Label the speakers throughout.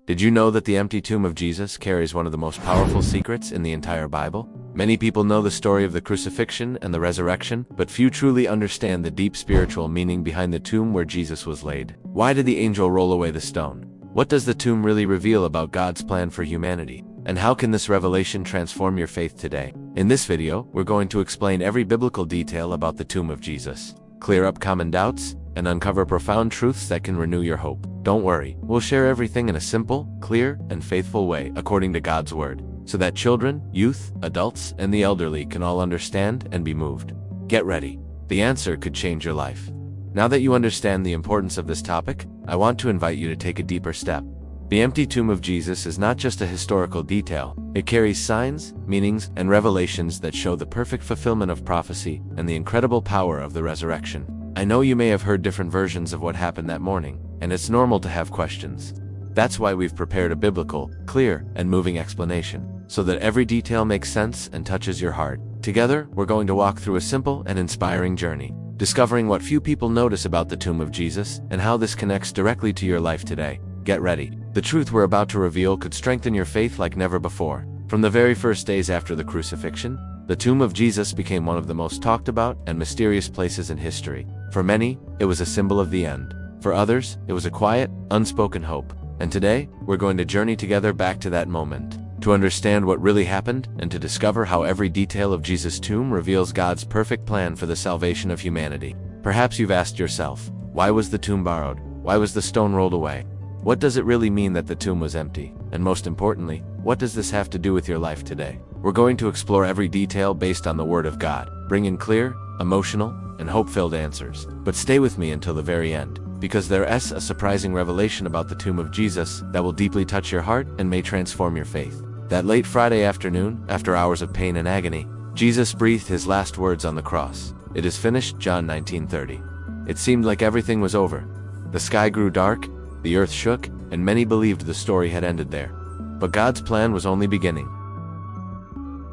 Speaker 1: Did you know that the empty tomb of Jesus carries one of the most powerful secrets in the entire Bible? Many people know the story of the crucifixion and the resurrection, but few truly understand the deep spiritual meaning behind the tomb where Jesus was laid. Why did the angel roll away the stone? What does the tomb really reveal about God's plan for humanity? And how can this revelation transform your faith today? In this video, we're going to explain every biblical detail about the tomb of Jesus, clear up common doubts, and uncover profound truths that can renew your hope. Don't worry, we'll share everything in a simple, clear, and faithful way according to God's word, so that children, youth, adults, and the elderly can all understand and be moved. Get ready. The answer could change your life. Now that you understand the importance of this topic, I want to invite you to take a deeper step. The empty tomb of Jesus is not just a historical detail. It carries signs, meanings, and revelations that show the perfect fulfillment of prophecy and the incredible power of the resurrection. I know you may have heard different versions of what happened that morning, and it's normal to have questions. That's why we've prepared a biblical, clear, and moving explanation, so that every detail makes sense and touches your heart. Together, we're going to walk through a simple and inspiring journey, discovering what few people notice about the tomb of Jesus and how this connects directly to your life today. Get ready. The truth we're about to reveal could strengthen your faith like never before. From the very first days after the crucifixion, the tomb of Jesus became one of the most talked about and mysterious places in history. For many, it was a symbol of the end. For others, it was a quiet, unspoken hope. And today, we're going to journey together back to that moment, to understand what really happened and to discover how every detail of Jesus' tomb reveals God's perfect plan for the salvation of humanity. Perhaps you've asked yourself, why was the tomb borrowed? Why was the stone rolled away? What does it really mean that the tomb was empty? And most importantly, what does this have to do with your life today? We're going to explore every detail based on the Word of God, bringing clear, emotional, and hope-filled answers. But stay with me until the very end, because there is a surprising revelation about the tomb of Jesus that will deeply touch your heart and may transform your faith. That late Friday afternoon, after hours of pain and agony, Jesus breathed his last words on the cross. "It is finished," John 19:30. It seemed like everything was over. The sky grew dark, the earth shook, and many believed the story had ended there. But God's plan was only beginning.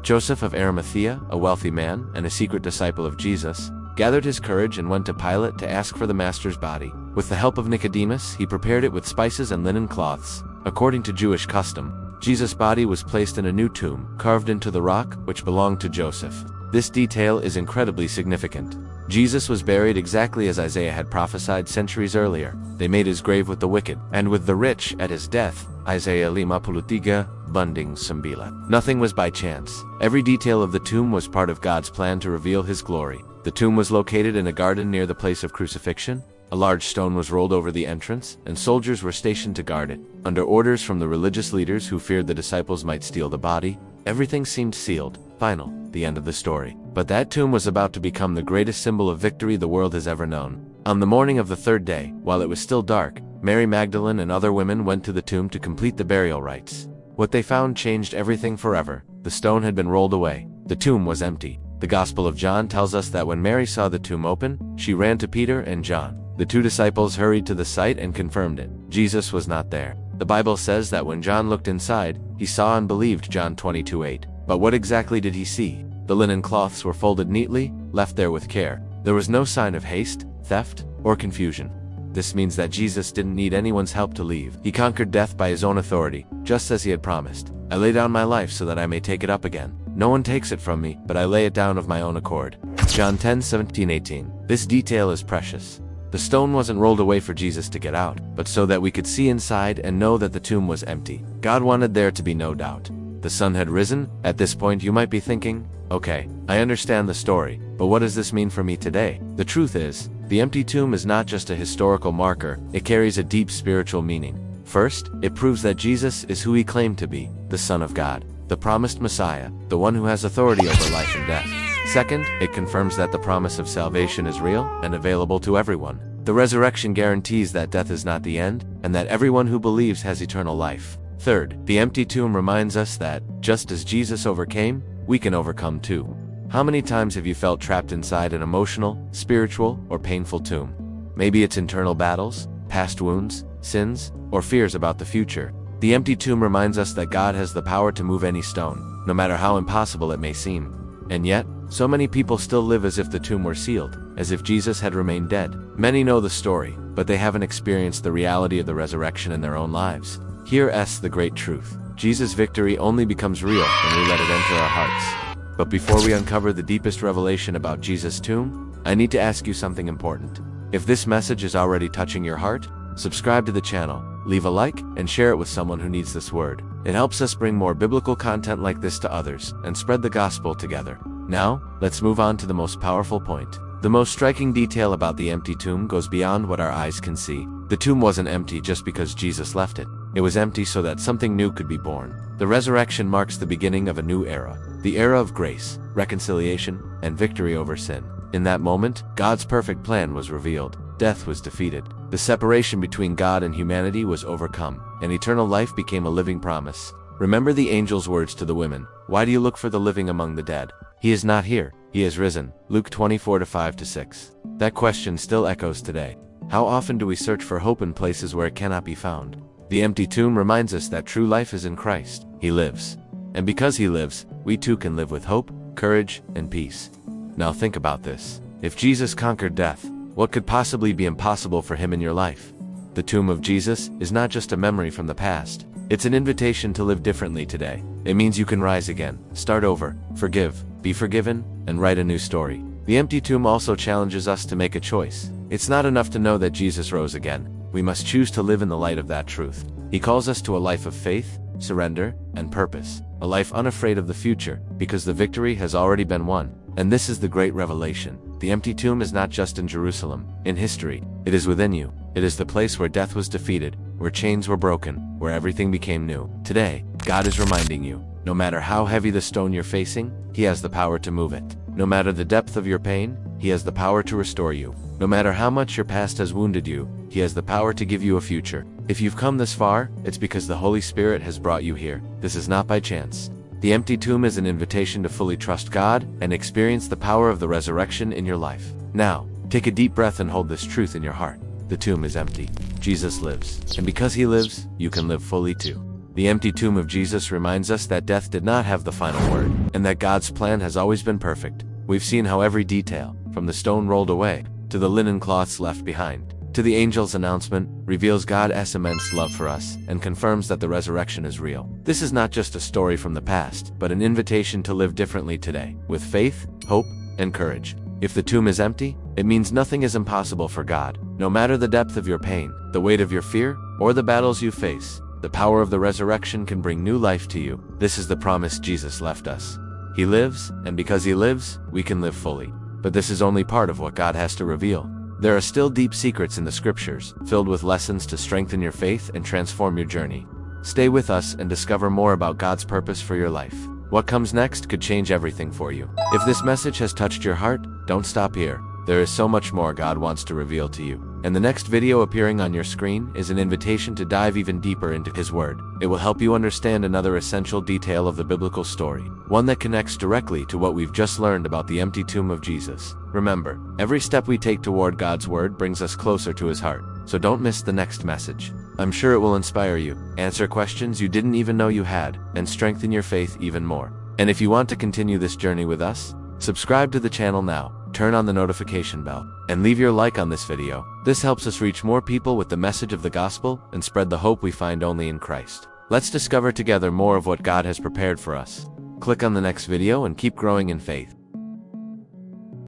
Speaker 1: Joseph of Arimathea, a wealthy man and a secret disciple of Jesus, gathered his courage and went to Pilate to ask for the master's body. With the help of Nicodemus, he prepared it with spices and linen cloths. According to Jewish custom, Jesus' body was placed in a new tomb, carved into the rock, which belonged to Joseph. This detail is incredibly significant. Jesus was buried exactly as Isaiah had prophesied centuries earlier. They made his grave with the wicked, and with the rich at his death. Isaiah 53, Bunding Sambila. Nothing was by chance. Every detail of the tomb was part of God's plan to reveal his glory. The tomb was located in a garden near the place of crucifixion. A large stone was rolled over the entrance, and soldiers were stationed to guard it. Under orders from the religious leaders who feared the disciples might steal the body, everything seemed sealed, final, the end of the story. But that tomb was about to become the greatest symbol of victory the world has ever known. On the morning of the third day, while it was still dark, Mary Magdalene and other women went to the tomb to complete the burial rites. What they found changed everything forever. The stone had been rolled away. The tomb was empty. The Gospel of John tells us that when Mary saw the tomb open, she ran to Peter and John. The two disciples hurried to the site and confirmed it. Jesus was not there. The Bible says that when John looked inside, he saw and believed, John 22:8. But what exactly did he see? The linen cloths were folded neatly, left there with care. There was no sign of haste, theft, or confusion. This means that Jesus didn't need anyone's help to leave. He conquered death by his own authority, just as he had promised. "I lay down my life so that I may take it up again. No one takes it from me, but I lay it down of my own accord." John 10:17-18. This detail is precious. The stone wasn't rolled away for Jesus to get out, but so that we could see inside and know that the tomb was empty. God wanted there to be no doubt. The sun had risen. At this point, you might be thinking, okay, I understand the story, but what does this mean for me today? The truth is, the empty tomb is not just a historical marker, it carries a deep spiritual meaning. First, it proves that Jesus is who he claimed to be, the Son of God, the promised Messiah, the one who has authority over life and death. Second, it confirms that the promise of salvation is real and available to everyone. The resurrection guarantees that death is not the end, and that everyone who believes has eternal life. Third, the empty tomb reminds us that, just as Jesus overcame, we can overcome too. How many times have you felt trapped inside an emotional, spiritual, or painful tomb? Maybe it's internal battles, past wounds, sins, or fears about the future. The empty tomb reminds us that God has the power to move any stone, no matter how impossible it may seem. And yet, so many people still live as if the tomb were sealed, as if Jesus had remained dead. Many know the story, but they haven't experienced the reality of the resurrection in their own lives. Here's the great truth. Jesus' victory only becomes real when we let it enter our hearts. But before we uncover the deepest revelation about Jesus' tomb, I need to ask you something important. If this message is already touching your heart, subscribe to the channel, leave a like, and share it with someone who needs this word. It helps us bring more biblical content like this to others and spread the gospel together. Now, let's move on to the most powerful point. The most striking detail about the empty tomb goes beyond what our eyes can see. The tomb wasn't empty just because Jesus left it. It was empty so that something new could be born. The resurrection marks the beginning of a new era, the era of grace, reconciliation, and victory over sin. In that moment, God's perfect plan was revealed. Death was defeated. The separation between God and humanity was overcome, and eternal life became a living promise. Remember the angel's words to the women, "Why do you look for the living among the dead? He is not here, he has risen." Luke 24:5-6. That question still echoes today. How often do we search for hope in places where it cannot be found? The empty tomb reminds us that true life is in Christ. He lives. And because he lives, we too can live with hope, courage, and peace. Now think about this. If Jesus conquered death, what could possibly be impossible for him in your life? The tomb of Jesus is not just a memory from the past. It's an invitation to live differently today. It means you can rise again, start over, forgive, be forgiven, and write a new story. The empty tomb also challenges us to make a choice. It's not enough to know that Jesus rose again. We must choose to live in the light of that truth. He calls us to a life of faith, surrender, and purpose. A life unafraid of the future, because the victory has already been won. And this is the great revelation. The empty tomb is not just in Jerusalem, in history. It is within you. It is the place where death was defeated, where chains were broken, where everything became new. Today, God is reminding you, no matter how heavy the stone you're facing, he has the power to move it. No matter the depth of your pain, he has the power to restore you. No matter how much your past has wounded you, he has the power to give you a future. If you've come this far, it's because the Holy Spirit has brought you here. This is not by chance. The empty tomb is an invitation to fully trust God and experience the power of the resurrection in your life. Now, take a deep breath and hold this truth in your heart. The tomb is empty. Jesus lives. And because he lives, you can live fully too. The empty tomb of Jesus reminds us that death did not have the final word, and that God's plan has always been perfect. We've seen how every detail, from the stone rolled away, to the linen cloths left behind, to the angel's announcement, reveals God's immense love for us and confirms that the resurrection is real. This is not just a story from the past, but an invitation to live differently today, with faith, hope, and courage. If the tomb is empty, it means nothing is impossible for God. No matter the depth of your pain, the weight of your fear, or the battles you face, the power of the resurrection can bring new life to you. This is the promise Jesus left us. He lives, and because he lives, we can live fully. But this is only part of what God has to reveal. There are still deep secrets in the scriptures, filled with lessons to strengthen your faith and transform your journey. Stay with us and discover more about God's purpose for your life. What comes next could change everything for you. If this message has touched your heart, don't stop here. There is so much more God wants to reveal to you. And the next video appearing on your screen is an invitation to dive even deeper into his word. It will help you understand another essential detail of the biblical story, one that connects directly to what we've just learned about the empty tomb of Jesus. Remember, every step we take toward God's word brings us closer to his heart. So don't miss the next message. I'm sure it will inspire you, answer questions you didn't even know you had, and strengthen your faith even more. And if you want to continue this journey with us, subscribe to the channel now, turn on the notification bell, and leave your like on this video. This helps us reach more people with the message of the gospel and spread the hope we find only in Christ. Let's discover together more of what God has prepared for us. Click on the next video and keep growing in faith.